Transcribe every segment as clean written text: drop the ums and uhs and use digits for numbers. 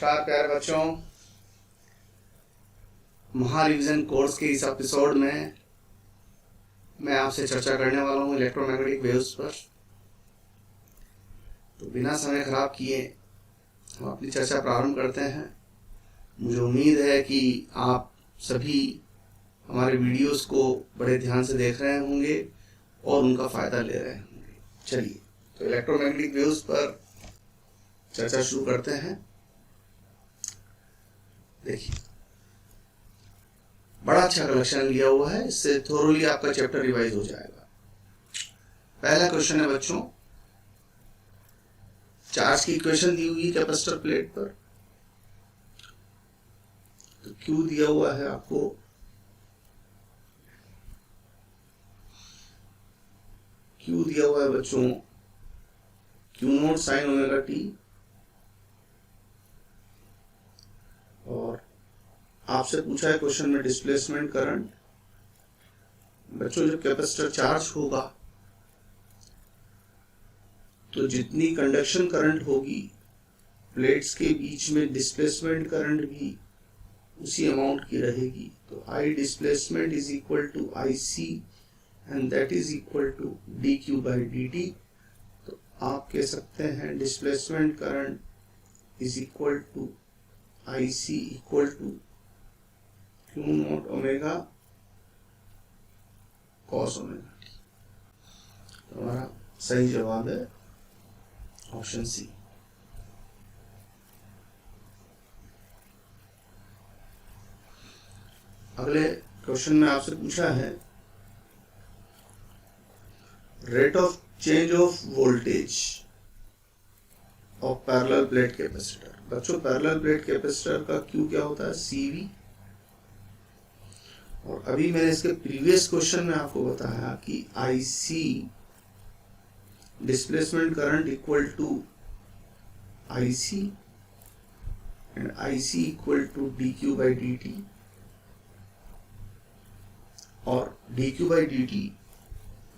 नमस्कार प्यारे बच्चों, महारिविजन कोर्स के इस एपिसोड में मैं आपसे चर्चा करने वाला हूँ इलेक्ट्रोमैग्नेटिक वेव्स पर। तो बिना समय खराब किए हम अपनी चर्चा प्रारंभ करते हैं। मुझे उम्मीद है कि आप सभी हमारे वीडियोस को बड़े ध्यान से देख रहे होंगे और उनका फ़ायदा ले रहे होंगे। चलिए तो इलेक्ट्रोमैग्नेटिक वेव्स पर चर्चा शुरू करते हैं। देखिए, बड़ा अच्छा कलेक्शन लिया हुआ है, इससे थोरोली आपका चैप्टर रिवाइज हो जाएगा। पहला क्वेश्चन है बच्चों, चार्ज की इक्वेशन दी हुई कैपेसिटर प्लेट पर। तो क्यू दिया हुआ है आपको, क्यू दिया हुआ है बच्चों Q note sign omega T, और आपसे पूछा है क्वेश्चन में डिस्प्लेसमेंट करंट। बच्चों जब कैपेसिटर चार्ज होगा तो जितनी कंडक्शन करंट होगी प्लेट्स के बीच में डिस्प्लेसमेंट करंट भी उसी अमाउंट की रहेगी। तो I displacement is equal to I C and that is equal to d q by d t. तो आप कह सकते हैं displacement current is equal to I C equal to q naught omega cos omega t. तो हमारा सही जवाब है ऑप्शन सी। अगले क्वेश्चन में आपसे पूछा है rate of change of voltage of parallel plate capacitor. बच्चों पैरेलल प्लेट कैपेसिटर का क्यू क्या होता है, CV। और अभी मैंने इसके प्रीवियस क्वेश्चन में आपको बताया कि IC displacement current equal to IC and IC equal to DQ by DT, और DQ by DT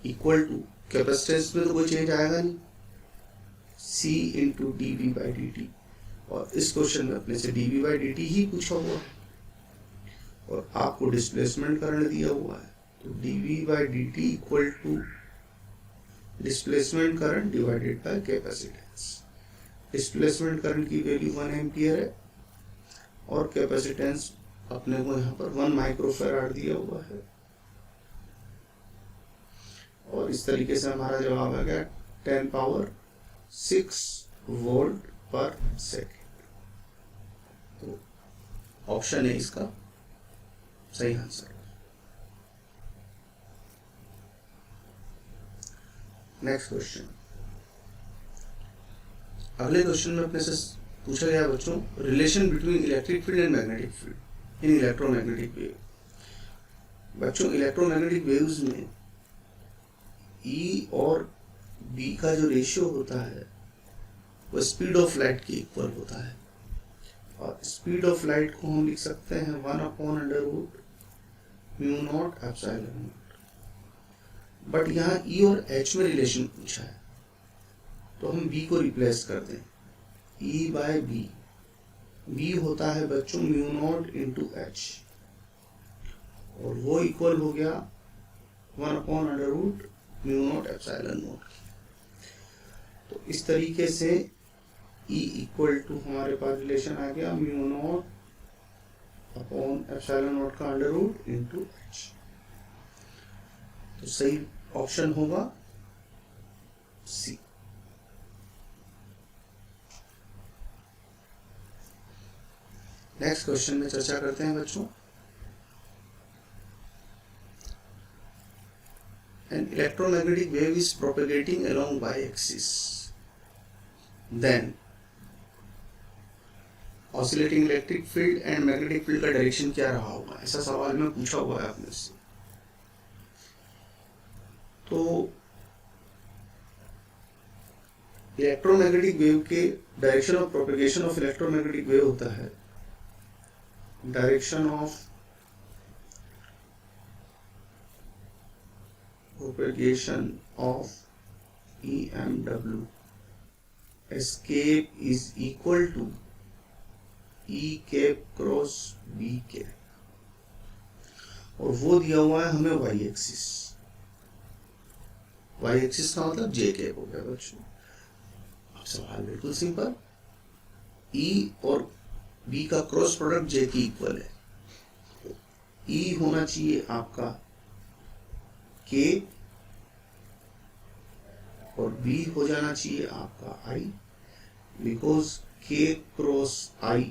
equal to capacitance में तो कोई चेंज आएगा नहीं, C into DV by DT। और इस क्वेश्चन में अपने से DV बाई DT ही पूछा हुआ है और आपको डिस्प्लेसमेंट करंट दिया हुआ है। तो DV by DT equal to displacement current divided by capacitance. Displacement current की वैल्यू 1 एम्पियर है और कैपेसिटेंस अपने को यहाँ पर 1 माइक्रोफैराड दिया हुआ है। और इस तरीके से हमारा जवाब आ गया 10 पावर 6 वोल्ट पर सेकेंड। तो ऑप्शन है इसका सही आंसर। नेक्स्ट क्वेश्चन, अगले क्वेश्चन में अपने से पूछा गया बच्चों relation between electric field and magnetic field in electromagnetic wave. बच्चों इलेक्ट्रोमैग्नेटिक वेव्स में E और B का जो रेशियो होता है वो स्पीड ऑफ लाइट के इक्वल होता है, और स्पीड ऑफ लाइट को हम लिख सकते हैं 1/√μ0 एप्सिलॉन नॉट। बट यहाँ E और H में रिलेशन पूछा है तो हम B को रिप्लेस कर दें, E बाय B। B होता है बच्चों μ0 इंटू H और वो इक्वल हो गया 1/√μ0 एप्सिलॉन नॉट। तो इस तरीके से E इक्वल टू हमारे पास रिलेशन आ गया μ0 अपॉन एप्सिलॉन नॉट का अंडर रूट इंटू H। तो सही ऑप्शन होगा C। नेक्स्ट क्वेश्चन में चर्चा करते हैं बच्चों, an electromagnetic wave is propagating along y-axis, then oscillating electric field and magnetic field का डायरेक्शन क्या रहा होगा, ऐसा सवाल में पूछा हुआ है आपने से। तो इलेक्ट्रोमैग्नेटिक वेव के direction of propagation of electromagnetic wave होता है direction of propagation of EMW escape is equal to E cap cross B cap, और वो दिया हुआ है हमें वाई एक्सिस। वाई एक्सिस का मतलब जे कैप हो गया बच्चों। अब सवाल बिल्कुल सिंपल, ई और बी का क्रॉस प्रोडक्ट जे की इक्वल है, तो ई होना चाहिए आपका के और बी हो जाना चाहिए आपका आई, बिकॉज के क्रॉस आई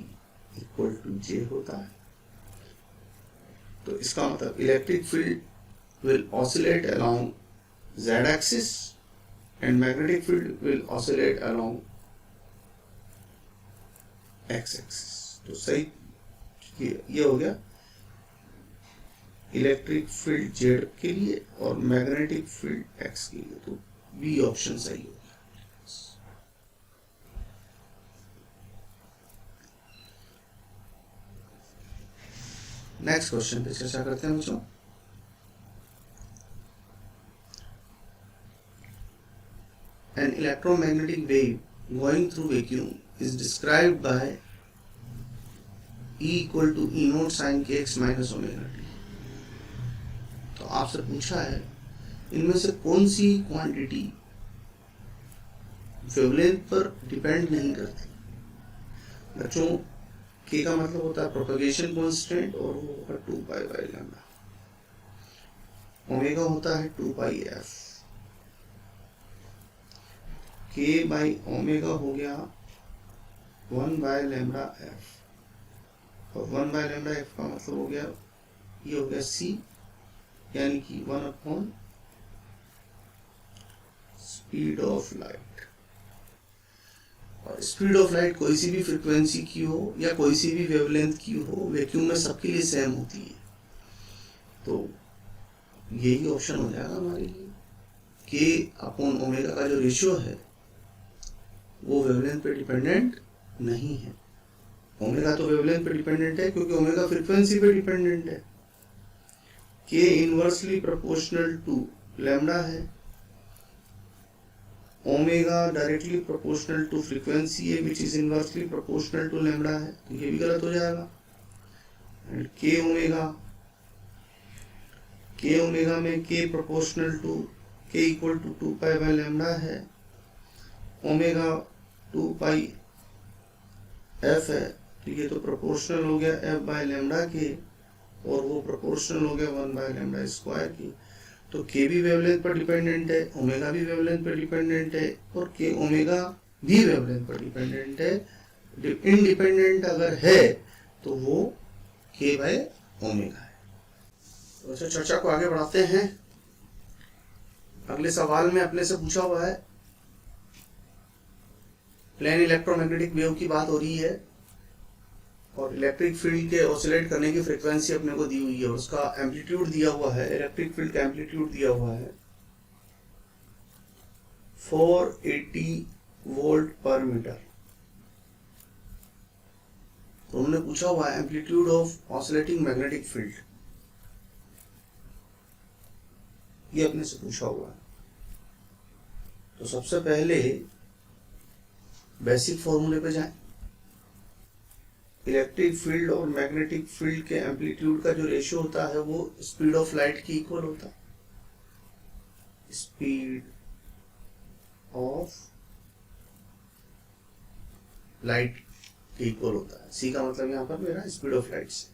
इक्वल टू जे होता है। तो इसका मतलब electric field will oscillate along z axis and magnetic field will oscillate along x axis। तो सही ये हो गया इलेक्ट्रिक फील्ड z के लिए और मैग्नेटिक फील्ड x के लिए, तो बी ऑप्शन सही हो गया। नेक्स्ट क्वेश्चन पे चर्चा करते हैं बच्चों। An electromagnetic wave going through vacuum is described by E equal to E naught sin kx minus omega t। तो आपसे पूछा है इनमें से कौन सी क्वांटिटी वेवलेंथ पर डिपेंड नहीं करती। बच्चों k का मतलब होता है प्रोपगेशन कांस्टेंट और वो होगा 2 पाई बाई लैम्डा, ओमेगा होता है 2 pi f, k by omega हो गया 1 बाय लैम्डा एफ, और 1 बाय लैम्डा एफ का मतलब हो गया ये हो गया c, यानी कि 1 अपॉन स्पीड ऑफ लाइट। और स्पीड ऑफ लाइट कोई सी भी फ्रीक्वेंसी की हो या कोई सी भी वेवलेंथ की हो, वैक्यूम में सबके लिए सेम होती है, तो यही ऑप्शन हो जाएगा हमारे लिए। k अपॉन ओमेगा का जो रेशियो है वो वेवलेंथ पे डिपेंडेंट नहीं है। ओमेगा तो वेवलेंथ पे डिपेंडेंट है क्योंकि ओमेगा फ्रीक्वेंसी पे डिपेंडेंट है। k inversely proportional to lambda है, omega directly proportional to frequency है which is inversely proportional to lambda है, तो ये भी गलत हो जाएगा। एंड k ओमेगा में k proportional to k equal to 2 pi by lambda है, ओमेगा 2 पाई f है, तो ये तो प्रोपोर्शनल हो गया f बाय लैम्डा के, और वो प्रोपोर्शनल हो गया 1 बाय लैम्डा स्क्वायर की। तो k भी वेवलेंथ पर डिपेंडेंट है, ओमेगा भी वेवलेंथ पर डिपेंडेंट है, और k ओमेगा भी वेवलेंथ पर डिपेंडेंट है। इंडिपेंडेंट अगर है तो वो k बाय ओमेगा है। तो चर्चा को आगे बढ़ाते हैं। अगले सवाल में अपने से पूछा हुआ है प्लेन इलेक्ट्रोमैग्नेटिक वेव की बात हो रही है और इलेक्ट्रिक फील्ड के ऑसिलेट करने की फ्रीक्वेंसी अपने को दी हुई है, उसका एम्पलीट्यूड दिया हुआ है, इलेक्ट्रिक फील्ड का एम्पलीट्यूड दिया हुआ है 480 वोल्ट पर मीटर। तो उन्होंने पूछा हुआ है amplitude of oscillating magnetic field, ये अपने से पूछा हुआ है। तो सबसे पहले बेसिक फॉर्मूले पे जाएं। इलेक्ट्रिक फील्ड और मैग्नेटिक फील्ड के एम्पलीट्यूड का जो रेशियो होता है वो स्पीड ऑफ लाइट की इक्वल होता है। स्पीड ऑफ लाइट के इक्वल होता है। सी का मतलब यहां पर मेरा स्पीड ऑफ लाइट से।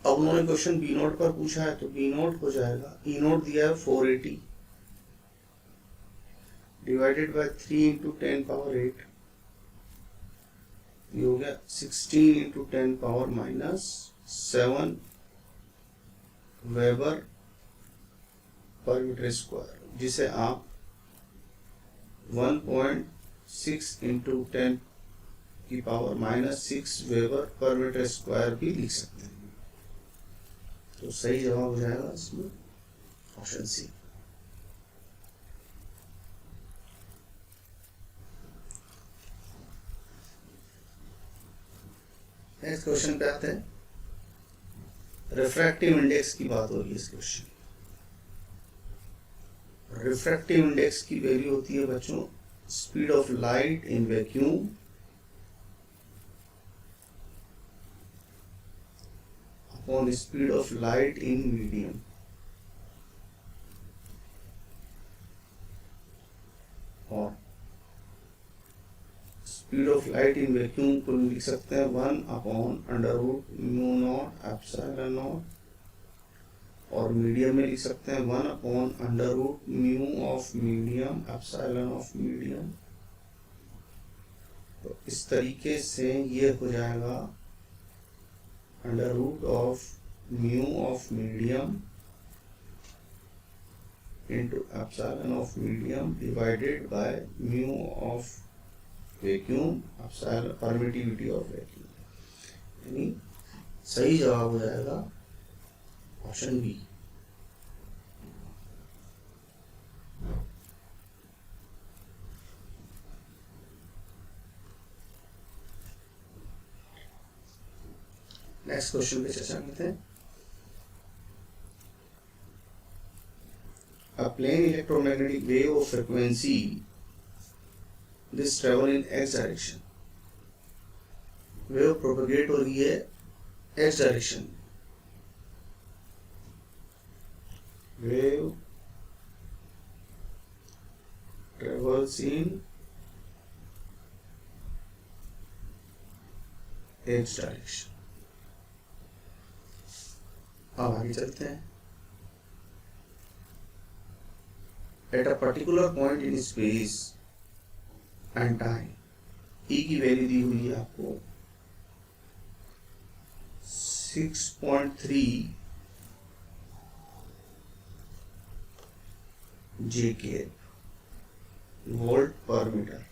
अब उन्होंने क्वेश्चन बी नोट पर पूछा है, तो बी नोट हो जाएगा, ई नोट दिया है 480 डिवाइडेड बाय 3 इंटू 10 पावर 8, ये हो गया 16 इंटू 10 पावर माइनस 7 वेबर पर मीटर स्क्वायर, जिसे आप 1.6 इंटू 10 की पावर माइनस 6 वेबर पर मीटर स्क्वायर भी लिख सकते हैं। तो सही जवाब हो जाएगा इसमें ऑप्शन सी। नेक्स्ट क्वेश्चन पे आते हैं। रिफ्रैक्टिव इंडेक्स की बात हो रही है इस क्वेश्चन। रिफ्रैक्टिव इंडेक्स की वैल्यू होती है बच्चों speed of light in vacuum upon speed of light in medium. और speed of light in vacuum को लिख सकते हैं 1/√μ0 और मीडियम में लिख सकते हैं 1/√μ of medium epsilon of medium. तो इस तरीके से ये हो जाएगा √μ of medium into epsilon of medium divided by mu of vacuum epsilon permittivity of vacuum। यानी सही जवाब हो जाएगा ऑप्शन बी। नेक्स्ट क्वेश्चन पे चर्चा करते हैं। A plane electromagnetic wave of frequency this travel in x direction। Wave propagate हो रही है x direction. Wave travels in x direction. अब आगे चलते हैं। At a particular point in space and time, E की वैल्यू दी हुई है आपको 6.3 J वोल्ट पर मीटर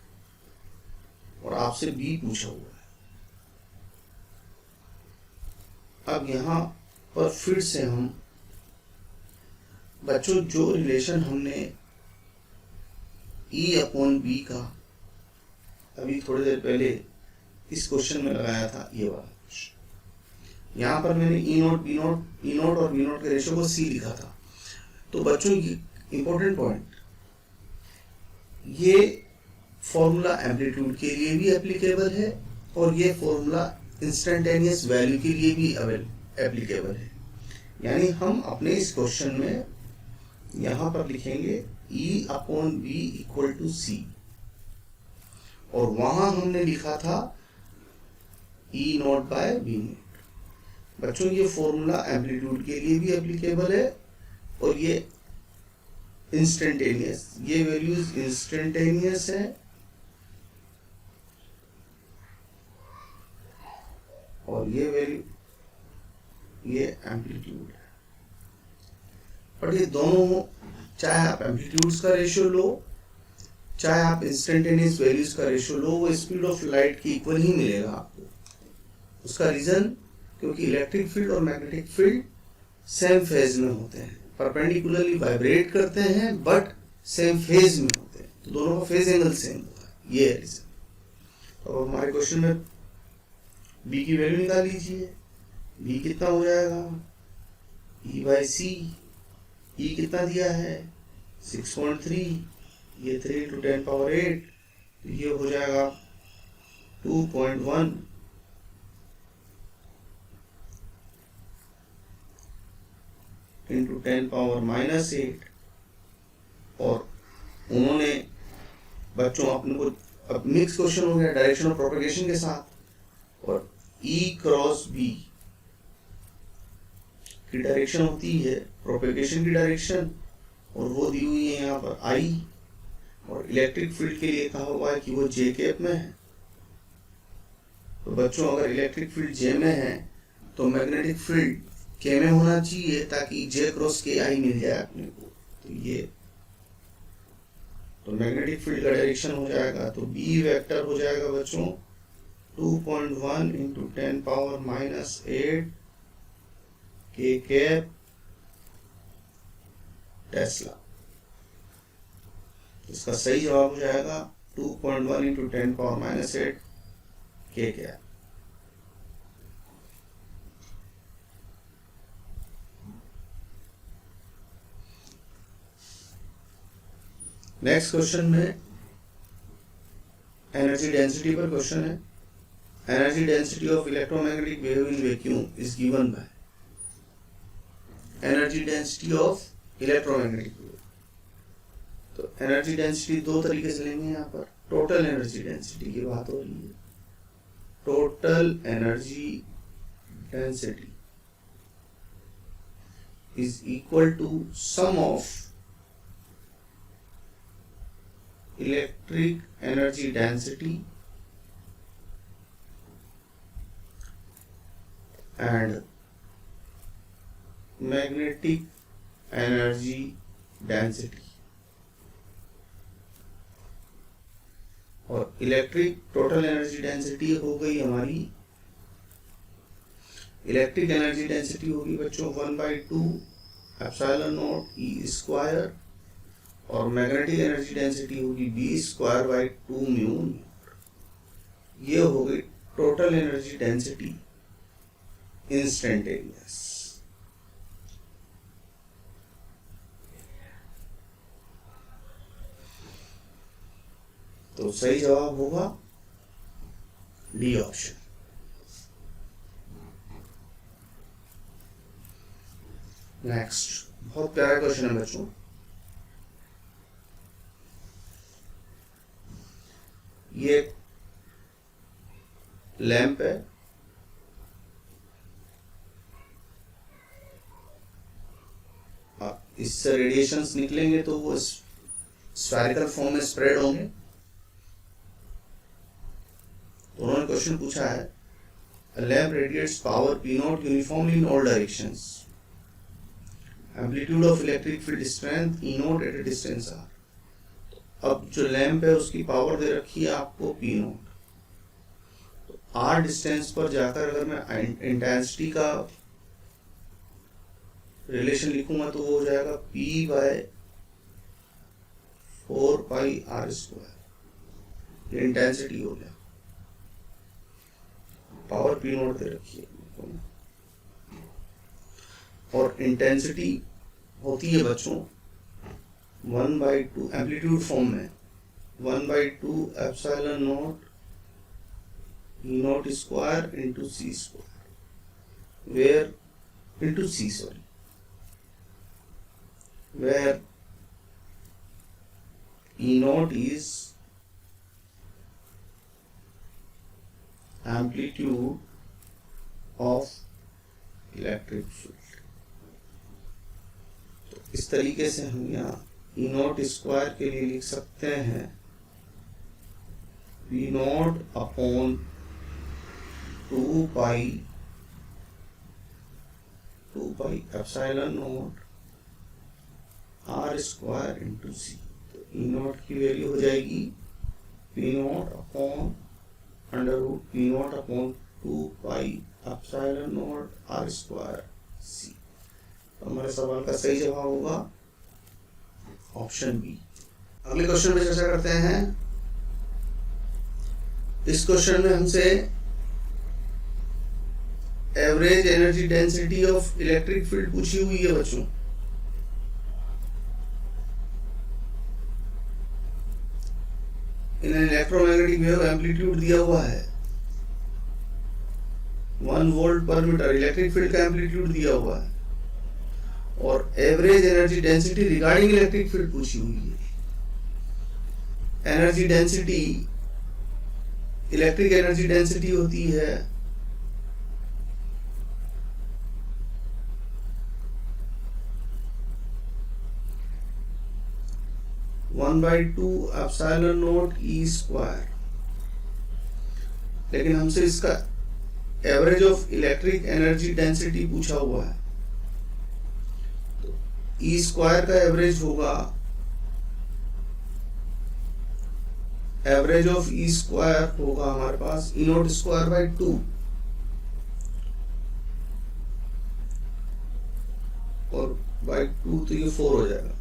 और आपसे B पूछा हुआ है। अब यहाँ पर फिर से हम बच्चों जो रिलेशन हमने E/B का अभी थोड़ी देर पहले इस क्वेश्चन में लगाया था, ये वाला क्वेश्चन, यहाँ पर मैंने E0 और B0 के रेशियो को C लिखा था। तो बच्चों ये इंपॉर्टेंट पॉइंट, ये फॉर्मूला एम्पलीट्यूड के लिए भी एप्लीकेबल है और ये फॉर्मूला इंस्टेंटेनियस वैल्यू के लिए भी एप्लीकेबल है। यानी हम अपने इस क्वेश्चन में यहाँ पर लिखेंगे E/B इक्वल टू C और वहां हमने लिखा था E0/B0। बच्चों ये फॉर्मूला एम्पलीट्यूड के लिए भी एप्लीकेबल है और ये इंस्टेंटेनियस, ये वैल्यूज इंस्टेंटेनियस है और ये वैल्यू ये एम्पलीट्यूड है। और ये दोनों, चाहे आप एम्पलीट्यूड्स का रेशियो लो चाहे आप इंस्टेंटेनियस वैल्यूज का रेशियो लो, वो स्पीड ऑफ लाइट की इक्वल ही मिलेगा आपको। उसका रीजन, क्योंकि इलेक्ट्रिक फील्ड और मैग्नेटिक फील्ड सेम फेज में होते हैं, परपेंडिकुलरली वाइब्रेट करते हैं बट सेम फेज में होते हैं, तो दोनों का फेज एंगल सेम होता है, ये है रीजन। तो हमारे क्वेश्चन में बी की वैल्यू निकाल लीजिए। बी कितना हो जाएगा, E/C। E कितना दिया है 6.3, ये 3 × 10⁸, तो ये हो जाएगा 2.1 × 10⁻⁻8। और उन्होंने बच्चों अपने को, अब मिक्स क्वेश्चन हो गया डायरेक्शन ऑफ प्रोपेगेशन के साथ, और E×B की डायरेक्शन होती है प्रोपेगेशन की डायरेक्शन, और वो दी हुई है यहाँ पर I, और इलेक्ट्रिक फील्ड के लिए कहा हुआ है कि वो J में है। तो बच्चों अगर इलेक्ट्रिक फील्ड J में है तो मैग्नेटिक फील्ड K में होना चाहिए ताकि J×KI मिल जाए अपने को। तो ये तो मैग्नेटिक फील्ड का डायरेक्शन हो जाएगा, तो B वेक्टर हो जाएगा बच्चों 2.1 × 10⁻⁻8 K टेस्ला। इसका सही जवाब हो जाएगा 2.1 × 10⁻⁻8 K। नेक्स्ट क्वेश्चन में एनर्जी डेंसिटी पर क्वेश्चन है। Energy density of electromagnetic wave in vacuum is given by, energy density of electromagnetic wave. तो एनर्जी डेंसिटी दो तरीके से लेंगे यहाँ पर। टोटल एनर्जी डेंसिटी की बात हो रही है। Total energy density is equal to sum of electric energy density and magnetic energy density। और इलेक्ट्रिक टोटल एनर्जी डेंसिटी हो गई हमारी, इलेक्ट्रिक एनर्जी डेंसिटी होगी बच्चों 1/2 एप्सिलॉन नॉट ई स्क्वायर, और मैग्नेटिक एनर्जी डेंसिटी होगी B²/2 म्यू नॉट। ये हो गई टोटल एनर्जी डेंसिटी इंस्टेंटेनियस। तो सही जवाब होगा डी ऑप्शन। नेक्स्ट, बहुत प्यारा क्वेश्चन है बच्चों। ये लैंप है, इससे रेडिएशंस निकलेंगे तो वो स्फेरिकल फॉर्म में स्प्रेड होंगे। तो उन्होंने क्वेश्चन पूछा है, a lamp radiates power P0 uniformly in all directions. Amplitude of electric field strength E0 at a distance R. अब जो लैंप है उसकी पावर दे रखी है आपको P0। तो R डिस्टेंस पर जाकर अगर मैं इंटेंसिटी का रिलेशन लिखूंगा तो वो हो जाएगा P/4πr²। ये इंटेंसिटी हो गया, पावर P0 दे रखी है। और इंटेंसिटी होती है बच्चों 1/2 एम्पलीट्यूड फॉर्म में 1/2 epsilon naught E0 square into C square, where into C sorry, where E0 is amplitude of electric field। तो इस तरीके से हम यहाँ E0 स्क्वायर के लिए लिख सकते हैं P0 upon 2 pi epsilon not R² into C। तो E0 की वैल्यू हो जाएगी P0 upon √P0 upon 2 pi epsilon not R² C। तो हमारे सवाल का सही जवाब होगा ऑप्शन बी। अगले क्वेश्चन पे चर्चा करते हैं। इस क्वेश्चन में हमसे average energy density of electric field पूछी हुई है बच्चों। इन इलेक्ट्रोमैग्नेटिक वेव एम्पलीट्यूड दिया हुआ है 1 वोल्ट पर मीटर, इलेक्ट्रिक फील्ड का एम्पलीट्यूड दिया हुआ है, और average energy density regarding electric field पूछी हुई है। Energy density, electric energy density होती है 1/2 एप्सिलॉन नॉट E²। लेकिन हमसे इसका average of electric energy density पूछा हुआ है। तो E² का एवरेज होगा, एवरेज ऑफ E² होगा हमारे पास E0² 2 और बाई 2 तो ये 4 हो जाएगा,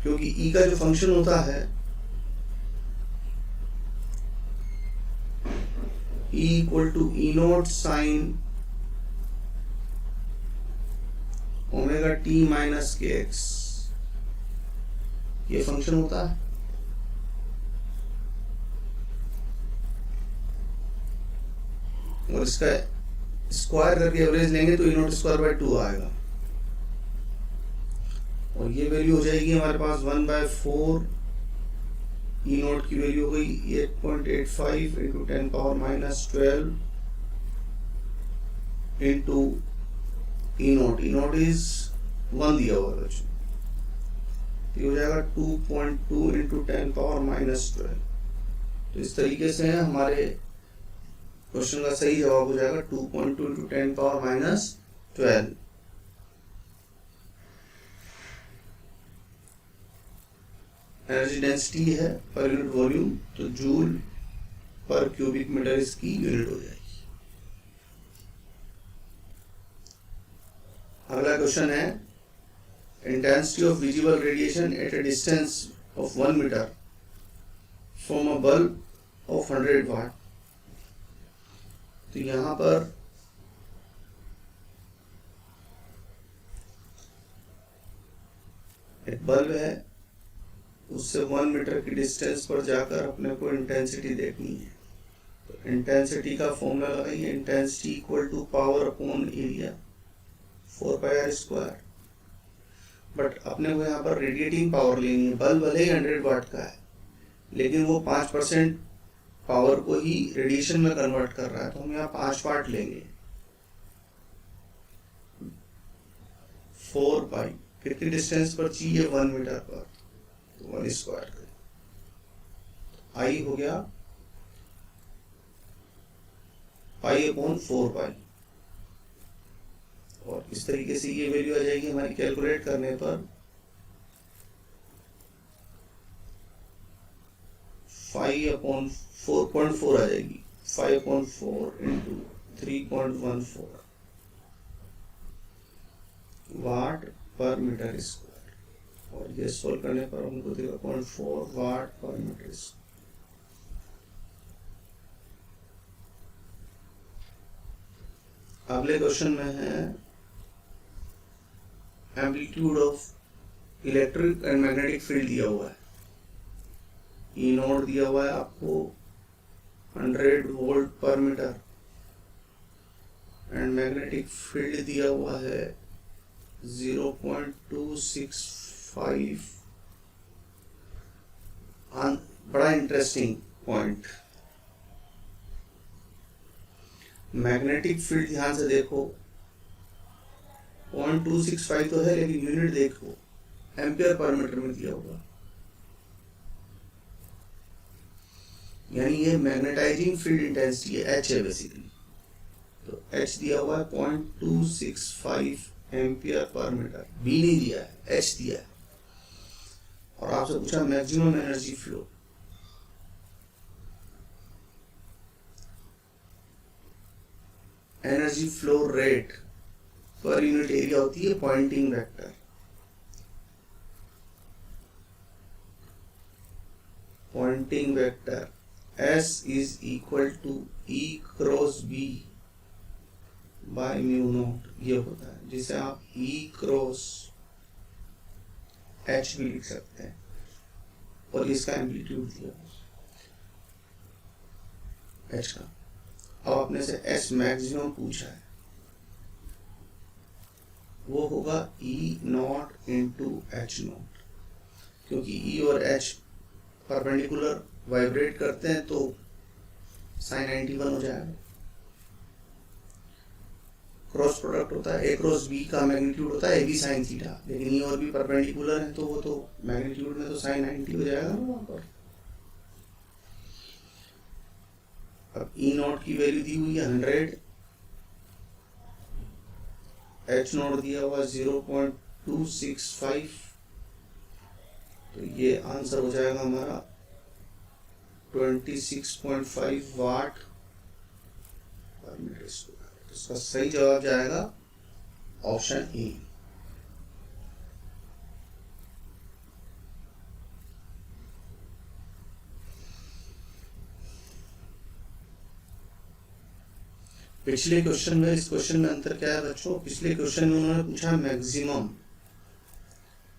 क्योंकि E का जो फंक्शन होता है E = E0 sine ωt - kx, ये फंक्शन होता है। और इसका स्क्वायर करके एवरेज लेंगे तो ई नॉट स्क्वायर बाय 2 आएगा, और ये वैल्यू हो जाएगी हमारे पास 1/4। ई नॉट की वैल्यू हो गई 8.85 into 10⁻⁻12 into E not is 1 दिया हुआ बच्चों, ये हो जाएगा 2.2 इंटू 10⁻⁻12। तो इस तरीके से हमारे क्वेश्चन का सही जवाब हो जाएगा 2.2 इंटू 10⁻12। एनर्जी डेंसिटी है पर यूनिट वॉल्यूम, तो जूल पर क्यूबिक मीटर इसकी यूनिट हो जाएगी। अगला क्वेश्चन है intensity of visible radiation at a distance of 1 metre from a bulb of 100 watt. तो यहां पर एक बल्ब है, उससे 1 मीटर की डिस्टेंस पर जाकर अपने को इंटेंसिटी देखनी है। तो इंटेंसिटी का फॉर्मूला लगाइए, intensity equal to power upon area 4πr²। But अपने को यहाँ पर रेडिएटिंग पावर लेनी है। बल्ब भले ही 100 वाट का है, लेकिन वो 5% पावर को ही रेडिएशन में कन्वर्ट कर रहा है, तो हम यहाँ 5 वाट लेंगे। 4 कितनी डिस्टेंस पर चाहिए? 1 मीटर पर, 1 स्क्वायर करें, आई हो गया π/4π। और इस तरीके से ये वैल्यू आ जाएगी हमारी कैलकुलेट करने पर 5/4.4 आ जाएगी। 5/4 इंटू 3.14 वाट पर मीटर स्क्वायर, और ये सोल्व करने पर हमको देगा 0.4 वाट पर मीटर स्क्वायर। अगले क्वेश्चन में है amplitude of electric and magnetic field दिया हुआ है। ई नोट दिया हुआ है आपको 100 वोल्ट पर मीटर, एंड मैग्नेटिक फील्ड दिया हुआ है 0.265। बड़ा इंटरेस्टिंग पॉइंट, मैग्नेटिक फील्ड ध्यान से देखो, 0.265 तो है, लेकिन यूनिट देखो एम्पियर पर मीटर में दिया हुआ, यानी ये मैग्नेटाइजिंग फील्ड इंटेंसिटी है, H है बेसिकली। तो H दिया हुआ है 0.265 एम्पियर पर मीटर, B नहीं दिया है, H दिया है। और आपसे पूछा maximum energy flow, energy flow rate पर यूनिट एरिया होती है Poynting vector. Poynting vector S is equal to E cross B by mu naught, ये होता है, जिसे आप E क्रॉस H भी लिख सकते हैं। और इसका एम्पलीट्यूड दिया H का। अब अपने से S मैक्सिमम पूछा है, वो होगा E not into H not, क्योंकि E और H परपेंडिकुलर वाइब्रेट करते हैं तो sin 91 हो जाएगा। क्रॉस प्रोडक्ट होता है, A क्रॉस B का मैग्नीट्यूड होता है AB sin थीटा, लेकिन E और B परपेंडिकुलर है तो वो तो मैग्नीट्यूड में तो sin 90 हो जाएगा ना वहां पर। अब E नॉट की वैल्यू दी हुई है 100, H नॉट दिया हुआ 0.265, तो ये आंसर हो जाएगा हमारा 26.5 वाट पर मीटर स्क्वायर। तो इसका सही जवाब जाएगा ऑप्शन E। पिछले क्वेश्चन में, इस क्वेश्चन में अंतर क्या है बच्चों? पिछले क्वेश्चन में उन्होंने पूछा मैक्सिमम,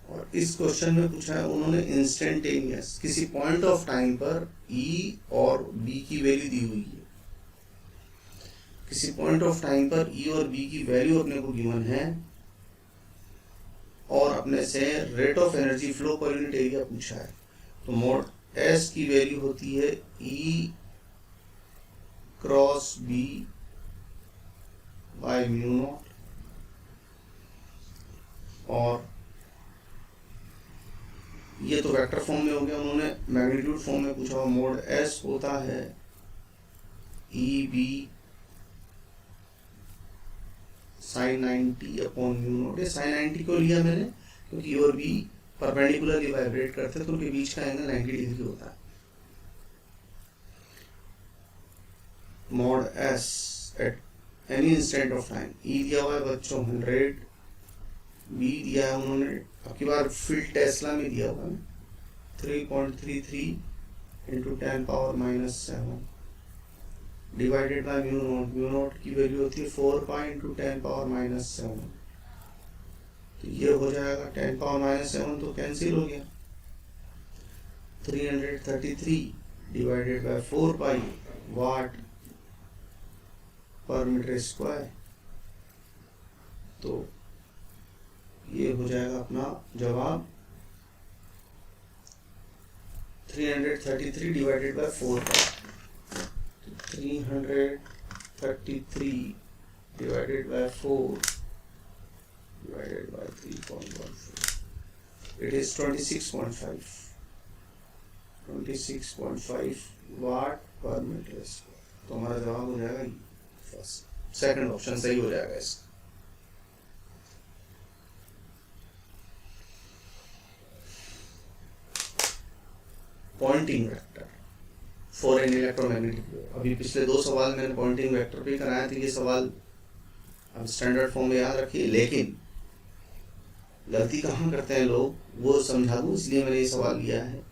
और इस क्वेश्चन में पूछा है उन्होंने इंस्टेंटेनियस, किसी पॉइंट ऑफ टाइम पर E और B की वैल्यू दी हुई है। किसी पॉइंट ऑफ टाइम पर ई और बी की वैल्यू अपने को गिवन है और अपने से rate of energy flow per unit area पूछा है, तो मोड एस की वैल्यू होती है E cross B by mu naught, और ये तो वेक्टर फॉर्म में हो गया, उन्होंने मैग्नीट्यूड फॉर्म में पूछा। मोड एस होता है E B sine 90 upon mu naught. ये साइन 90 को लिया मैंने क्योंकि और बी परपेंडिकुलरली वाइब्रेट करते हैं तो उनके बीच का एंगल 90 डिग्री होता है। Mod S at any instant of time, E दिया हुआ है बच्चों 100, बी दिया है उन्होंने, अब की बार फील्ड टेस्ला में दिया हुआ है 3.33 into 10⁻⁻7 divided by mu not. Mu naught की वैल्यू होती है 4 पाई इंटू 10⁻⁻7, तो ये हो जाएगा 10⁻⁻7 तो कैंसिल हो गया, 333 डिवाइडेड बाय 4 पाई वाट पर मीटर स्क्वायर, तो ये हो जाएगा अपना जवाब 333 divided by 4 pi, 333 divided by 4 divided by 3.14, it is 26.5 watt per meter square। तो हमारा जवाब हो जाएगा फर्स्ट, सेकंड ऑप्शन सही हो जाएगा इसका। Poynting vector for an electromagnetic wave, अभी पिछले दो सवाल मैंने पॉइंटिंग वेक्टर पे कराया था, ये सवाल अब स्टैंडर्ड फॉर्म में याद रखिए, लेकिन गलती कहाँ करते हैं लोग वो समझा दूं इसलिए मैंने ये सवाल लिया है।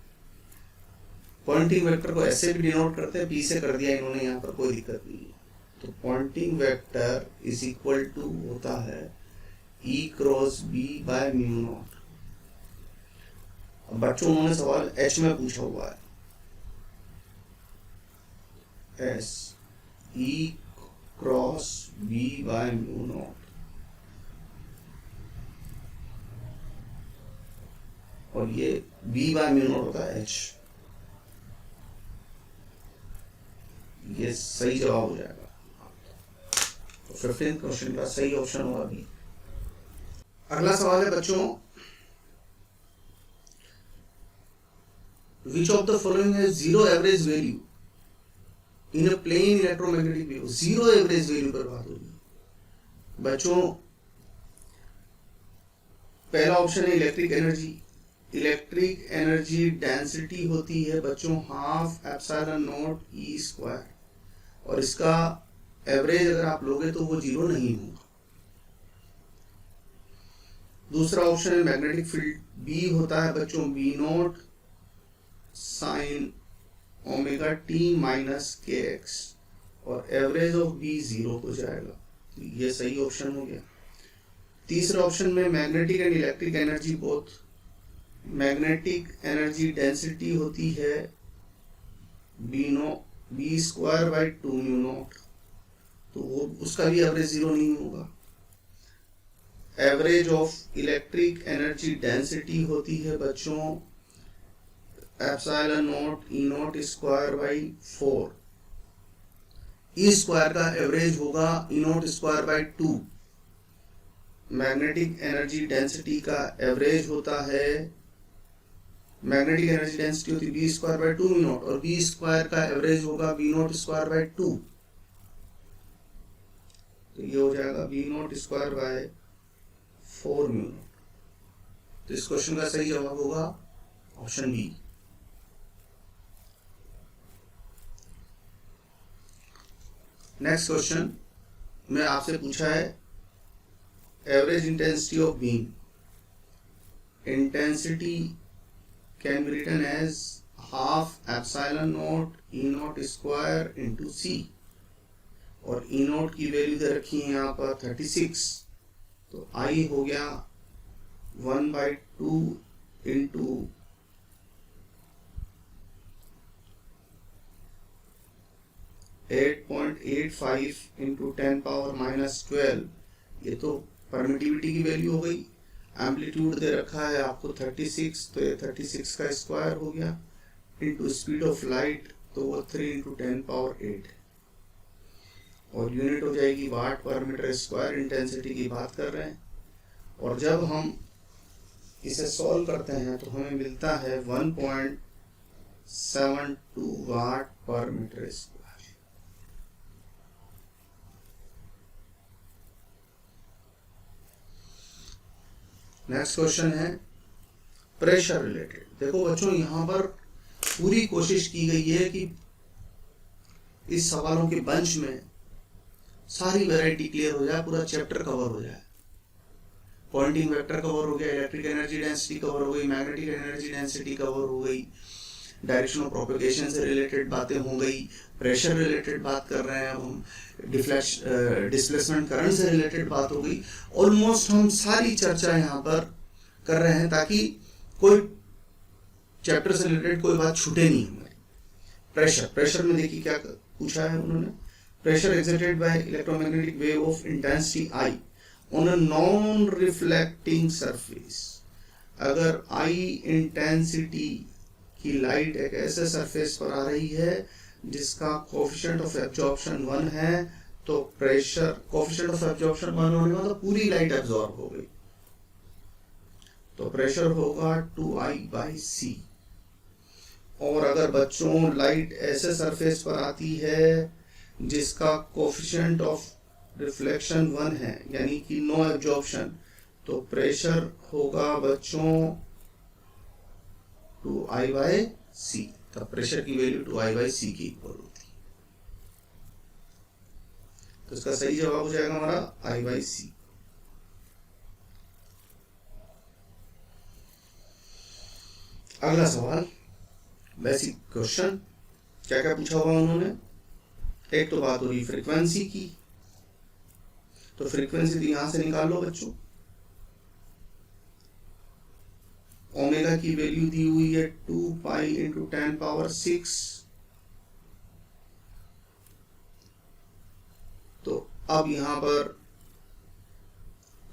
पॉइंटिंग वेक्टर को ऐसे भी डिनोट करते हैं, पी से कर दिया इन्होंने, यहाँ पर कोई दिक्कत नहीं है। तो Poynting vector is equal to होता है E cross B by mu naught. अब बच्चों उन्होंने सवाल एच में पूछा हुआ है, S E cross B by mu naught, और ये बी बाय म्यू नॉट होता है एच, ये सही जवाब हो जाएगा। तो 15th क्वेश्चन का सही ऑप्शन होगा बी। अगला सवाल है बच्चों, which of the following has zero average value in a plane electromagnetic wave। Zero average value पर बात होगी बच्चों। पहला ऑप्शन है electric energy. Electric energy density होती है बच्चों half epsilon naught E square, और इसका एवरेज अगर आप लोगे तो वो जीरो नहीं होगा। दूसरा ऑप्शन है मैग्नेटिक फील्ड, बी होता है बच्चों B naught sine omega T minus K X, और एवरेज ऑफ बी जीरो हो जाएगा, तो ये सही ऑप्शन हो गया। तीसरा ऑप्शन में magnetic and electric energy both, magnetic energy density होती है B square by 2 mu naught, तो वो उसका भी एवरेज जीरो नहीं होगा। Average of electric energy density होती है बच्चों epsilon naught E naught square by 4, E square का एवरेज होगा E naught square by 2। Magnetic energy density का एवरेज होता है, मैग्नेटिक एनर्जी डेंसिटी होती है B square by 2 mu naught, और बी स्क्वायर का एवरेज होगा बी नॉट स्क्वायर बाई 2, तो ये हो जाएगा B naught square by 4 mu naught. तो इस क्वेश्चन का सही जवाब होगा ऑप्शन बी। नेक्स्ट क्वेश्चन में आपसे पूछा है average intensity of beam. Intensity can be written as half epsilon naught E naught square into C, और ई नॉट की वैल्यू दे रखी है यहाँ पर 36, तो आई हो गया 1/2 इंटू 8.85 इंटू 10 पावर माइनस 12, ये तो परमिटिविटी की वैल्यू हो गई। एम्पलीट्यूड दे रखा है आपको 36, तो ये 36 का स्क्वायर हो गया, इंटू स्पीड ऑफ लाइट, तो वो 3 इंटू 10 पावर 8, और यूनिट हो जाएगी वाट पर मीटर स्क्वायर, इंटेंसिटी की बात कर रहे हैं। और जब हम इसे सॉल्व करते हैं तो हमें मिलता है 1.72 वाट पर मीटर स्क्वायर। नेक्स्ट क्वेश्चन है प्रेशर रिलेटेड। देखो बच्चों, यहां पर पूरी कोशिश की गई है कि इस सवालों के बंच में सारी वैरायटी क्लियर हो जाए, पूरा चैप्टर कवर हो जाए। पॉइंटिंग वेक्टर कवर हो गया, इलेक्ट्रिक एनर्जी डेंसिटी कवर हो गई, मैग्नेटिक एनर्जी डेंसिटी कवर हो गई, डायरेक्शन ऑफ प्रोपेगेशन से रिलेटेड बातें हो गई, प्रेशर रिलेटेड बात कर रहे हैं हम, डिस्प्लेसमेंट करंट से रिलेटेड बात हो गई। ऑलमोस्ट हम सारी चर्चा यहाँ पर कर रहे हैं ताकि कोई चैप्टर से रिलेटेड कोई बात छूटे नहीं हमारी। प्रेशर में देखिए क्या पूछा है उन्होंने, pressure exerted by electromagnetic wave of intensity I on a non-reflecting surface। अगर I इंटेंसिटी की लाइट एक ऐसे सरफेस पर आ रही है जिसका कोफिशिएंट ऑफ एब्जॉर्प्शन 1 है, तो प्रेशर कोफिशिएंट ऑफ एब्जॉर्प्शन 1 होने का मतलब पूरी लाइट एब्जॉर्ब हो गई, तो प्रेशर होगा 2I/C। और अगर बच्चों लाइट ऐसे सरफेस पर आती है जिसका कोफिशिएंट ऑफ रिफ्लेक्शन 1 है, यानी कि नो एब्जॉर्प्शन, तो प्रेशर होगा बच्चों 2I/C। तब प्रेशर की वैल्यू 2I/C की इक्वल होती है, तो इसका सही जवाब हो जाएगा हमारा I/C। अगला सवाल बेसिक क्वेश्चन, क्या क्या पूछा हुआ उन्होंने। एक तो बात हो रही फ्रीक्वेंसी की, तो फ्रीक्वेंसी तो यहां से निकाल लो बच्चों। ओमेगा की वैल्यू दी हुई है 2 पाई इंटू 10 पावर 6, तो अब यहां पर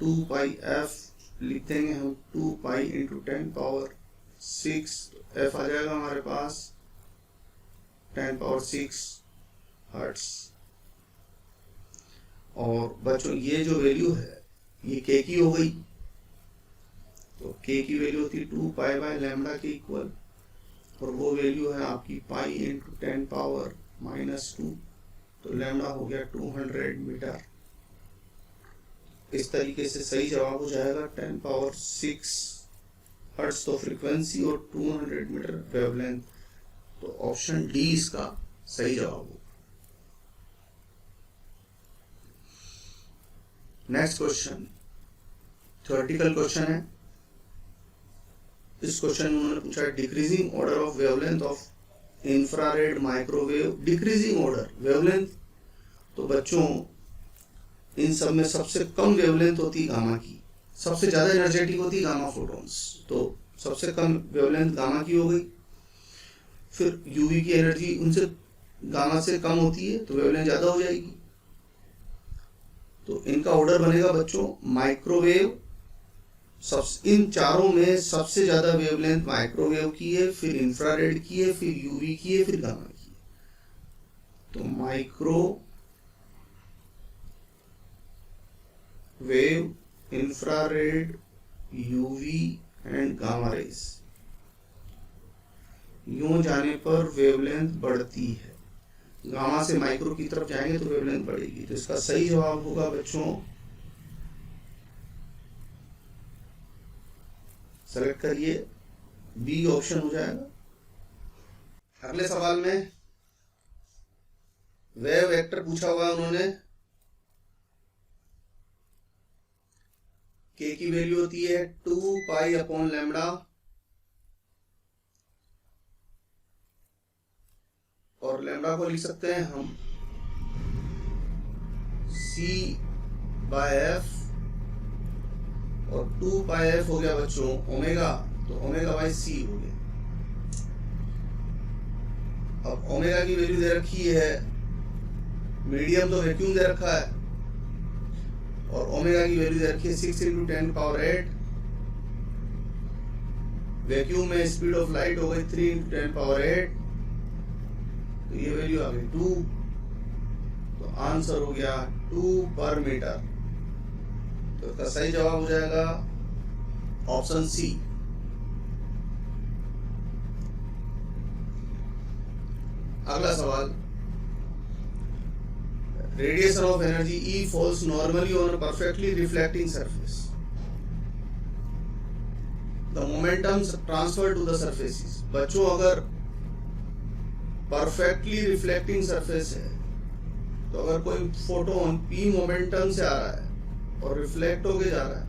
2 पाई एफ लिख देंगे हम, 2 पाई इंटू 10 पावर 6, एफ आ जाएगा हमारे पास 10 पावर 6 हर्ट्ज। और बच्चों ये जो वैल्यू है ये के की हो गई, तो के की वैल्यू होती है 2 पाई बाय लैम्डा के इक्वल, और वो वैल्यू है आपकी पाई इंटू 10 पावर -2, तो लैम्डा हो गया 200 मीटर। इस तरीके से सही जवाब हो जाएगा 10 पावर 6 हर्ट्ज तो फ्रीक्वेंसी और 200 मीटर वेवलेंथ, तो ऑप्शन डी इसका सही जवाब होगा। नेक्स्ट क्वेश्चन थ्योरेटिकल क्वेश्चन है। इस क्वेश्चन में उन्होंने पूछा decreasing order of wavelength of infrared microwave. Decreasing order wavelength, तो बच्चों इन सब में सबसे कम वेवलेंथ होती है गामा की, सबसे ज्यादा एनर्जेटिक होती है गामा फोटॉन्स, तो सबसे कम वेवलेंथ गामा की हो गई। फिर यूवी की एनर्जी उनसे गामा से कम होती है, तो वेवलेंथ ज्यादा हो जाएगी। तो इनका ऑर्डर बनेगा बच्चों माइक्रोवेव, इन चारों में सबसे ज्यादा वेवलेंथ माइक्रोवेव की है, फिर इंफ्रारेड की है, फिर यूवी की है, फिर गामा की है। तो microwave, infrared, UV and gamma rays, यूं जाने पर वेवलेंथ बढ़ती है, गामा से माइक्रो की तरफ जाएंगे तो वेवलेंथ बढ़ेगी। तो इसका सही जवाब होगा बच्चों, सेलेक्ट करिए, बी ऑप्शन हो जाएगा। अगले सवाल में वेव वेक्टर पूछा हुआ है उन्होंने। के की वैल्यू होती है 2 पाई अपॉन लैम्डा, और लैम्डा को लिख सकते हैं हम C/F, और 2 पाई एफ हो गया बच्चों ओमेगा, तो ओमेगा बाई सी हो गया। अब ओमेगा की वैल्यू दे रखी है मीडियम तो वैक्यूम दे रखा है और ओमेगा की वैल्यू दे रखी है 6 × 10⁸। वैक्यूम में स्पीड ऑफ लाइट हो गई 3 × 10⁸, तो ये वैल्यू आ गई 2, तो आंसर हो गया 2 पर मीटर। तो इसका सही जवाब हो जाएगा ऑप्शन सी। अगला सवाल, radiation of energy E falls normally on a perfectly reflecting surface. The momentum transferred to the surface is, बच्चों अगर परफेक्टली रिफ्लेक्टिंग सरफेस है तो अगर कोई फोटोन P मोमेंटम से आ रहा है और रिफ्लेक्ट होके जा रहा है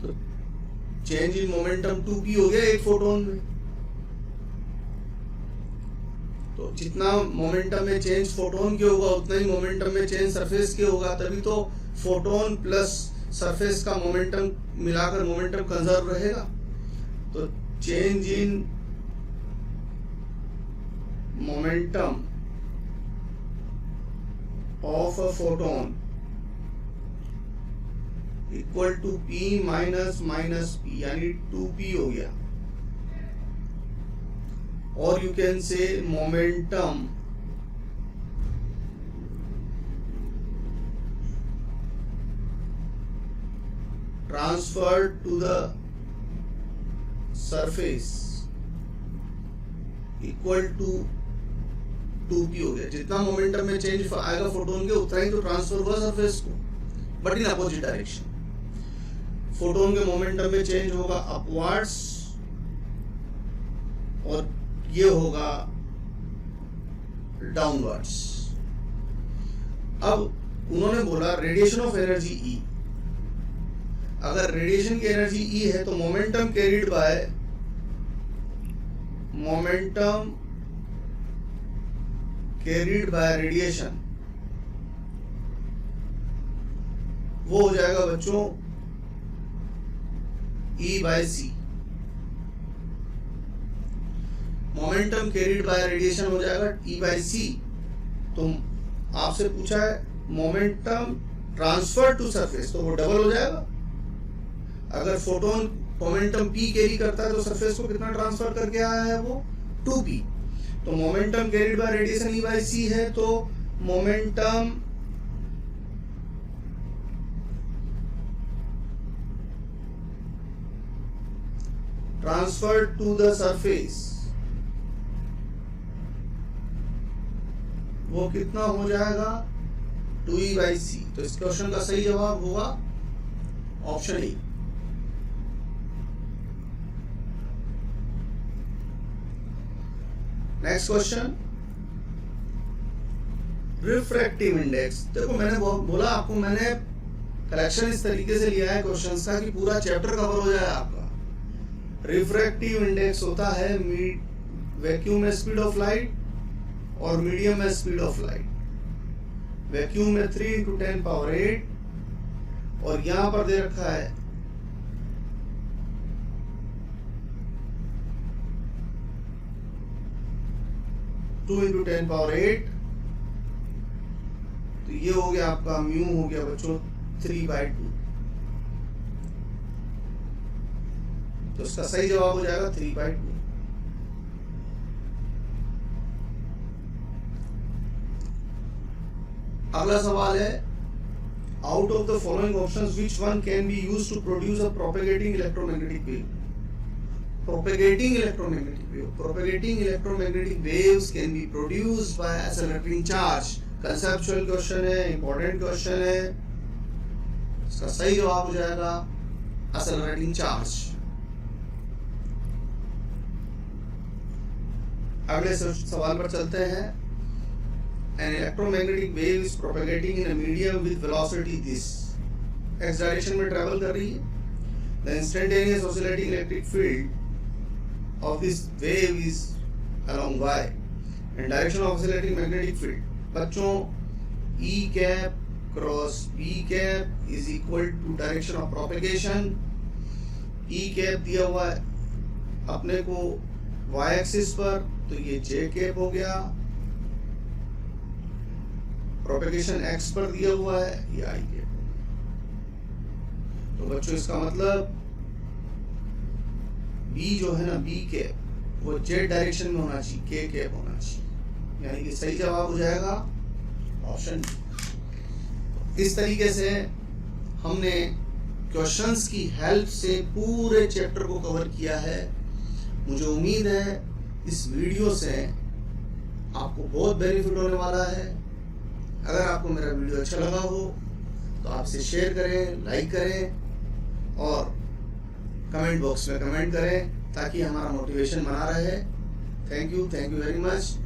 तो चेंज इन मोमेंटम 2p हो गया एक फोटोन में। तो जितना मोमेंटम में चेंज फोटोन के होगा उतना ही मोमेंटम में चेंज सरफेस के होगा, तभी तो फोटोन प्लस सरफेस का मोमेंटम मिलाकर मोमेंटम कंजर्व रहेगा। तो change in momentum of a photon equal to p minus minus p, यानी 2p हो गया। or you can say momentum transferred to the surface equal to 2p हो गया। जितना मोमेंटम में चेंज आएगा फोटोन के उतना ही तो ट्रांसफर हुआ सरफेस को, but in opposite direction. Photon के मोमेंटम में चेंज होगा अपवर्ड्स और ये होगा डाउनवर्ड्स। अब उन्होंने बोला रेडिएशन ऑफ एनर्जी E, अगर रेडिएशन की एनर्जी E है तो मोमेंटम कैरिड बाय रेडिएशन वो हो जाएगा बच्चों E/c। Momentum carried by radiation हो जाएगा E/c। तो आपसे पूछा है मोमेंटम ट्रांसफर टू सरफेस, तो वो डबल हो जाएगा। अगर फोटोन मोमेंटम p कैरी करता है तो सरफेस को कितना ट्रांसफर करके आया है वो 2p। तो momentum carried by radiation E/c है, तो momentum transfer to the surface वो कितना हो जाएगा 2E/c। तो इस क्वेश्चन का सही जवाब होगा option A. Next question, refractive index. देखो मैंने बोला आपको, मैंने कलेक्शन इस तरीके से लिया है क्वेश्चंस का कि पूरा चैप्टर कवर हो जाए आपका। रिफ्रैक्टिव इंडेक्स होता है वैक्यूम में स्पीड ऑफ लाइट और मीडियम में स्पीड ऑफ लाइट। वैक्यूम में 3 × 10⁸ और यहां पर दे रखा है 2 × 10⁸। तो ये हो गया आपका म्यू हो गया बच्चों 3/2। तो इसका सही जवाब हो जाएगा 3/2। अगला सवाल है, out of the following options which one can be used to produce a propagating electromagnetic wave. Propagating electromagnetic wave. Propagating electromagnetic waves can be produced by accelerating charge. Conceptual question है, important question है। इसका सही जवाब हो जाएगा accelerating charge। अगले सवाल पर चलते हैं। An electromagnetic wave is propagating in a medium with velocity this, x direction में travel कर रही है। The instantaneous oscillating electric field of this wave is along y and direction of oscillating magnetic field। बच्चों E cap cross B cap is equal to direction of propagation। E cap दिया हुआ है अपने को y axis पर, तो ये J cap हो गया प्रोपेगेशन एक्स पर दिया हुआ है, ये आई कैप। तो बच्चों इसका मतलब बी जो है ना, बी कैप वो जेड डायरेक्शन में होना चाहिए, के कैप होना चाहिए, यानी कि सही जवाब हो जाएगा ऑप्शन डी। इस तरीके से हमने क्वेश्चंस की हेल्प से पूरे चैप्टर को कवर किया है। मुझे उम्मीद है इस वीडियो से आपको बहुत बेनिफिट होने वाला है। अगर आपको मेरा वीडियो अच्छा लगा हो तो आप इसे शेयर करें, लाइक करें और कमेंट बॉक्स में कमेंट करें ताकि हमारा मोटिवेशन बना रहे। Thank you very much.